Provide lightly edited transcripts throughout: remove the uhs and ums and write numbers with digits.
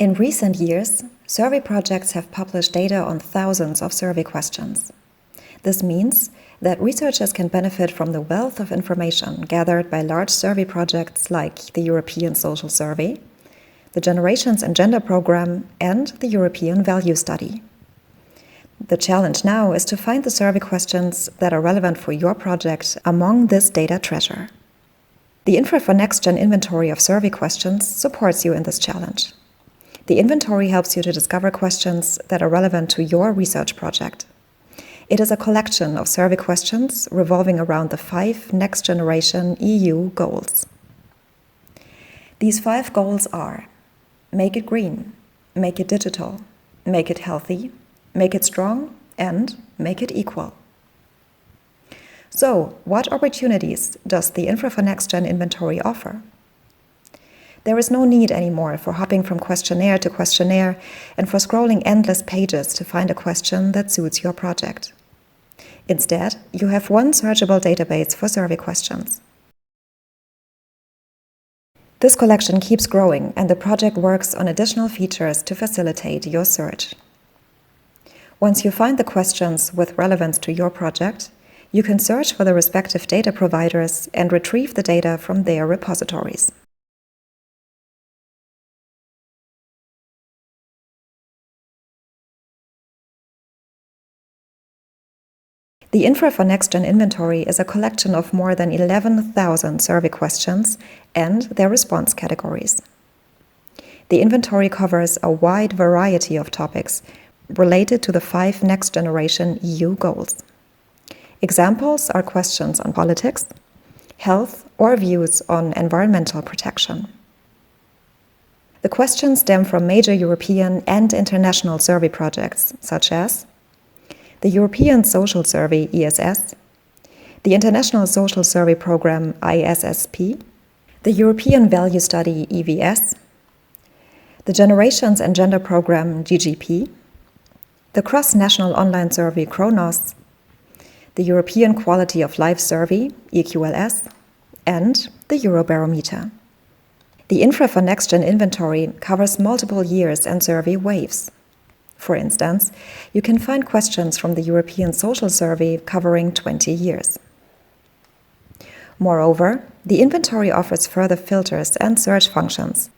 In recent years, survey projects have published data on thousands of survey questions. This means that researchers can benefit from the wealth of information gathered by large survey projects like the European Social Survey, the Generations and Gender Programme, and the European Value Study. The challenge now is to find the survey questions that are relevant for your project among this data treasure. The I4NG inventory of survey questions supports you in this challenge. The inventory helps you to discover questions that are relevant to your research project. It is a collection of survey questions revolving around the 5 next-generation EU goals. These 5 goals are: make it green, make it digital, make it healthy, make it strong, and make it equal. So, what opportunities does the I4NG inventory offer? There is no need anymore for hopping from questionnaire to questionnaire and for scrolling endless pages to find a question that suits your project. Instead, you have one searchable database for survey questions. This collection keeps growing, and the project works on additional features to facilitate your search. Once you find the questions with relevance to your project, you can search for the respective data providers and retrieve the data from their repositories. The I4NG inventory is a collection of more than 11,000 survey questions and their response categories. The inventory covers a wide variety of topics related to the 5 next-generation EU goals. Examples are questions on politics, health, or views on environmental protection. The questions stem from major European and international survey projects, such as the European Social Survey ESS, the International Social Survey Programme ISSP, the European Value Study EVS, the Generations and Gender Programme GGP, the Cross-National Online Survey Kronos, the European Quality of Life Survey EQLS, and the Eurobarometer. The I4NG inventory covers multiple years and survey waves. For instance, you can find questions from the European Social Survey covering 20 years. Moreover, the inventory offers further filters and search functions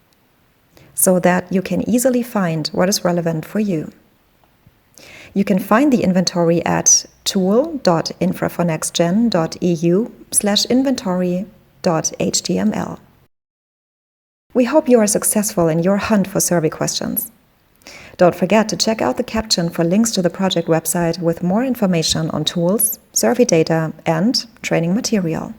so that you can easily find what is relevant for you. You can find the inventory at tool.I4NG.eu/inventory.html. We hope you are successful in your hunt for survey questions. Don't forget to check out the caption for links to the project website with more information on tools, survey data, and training material.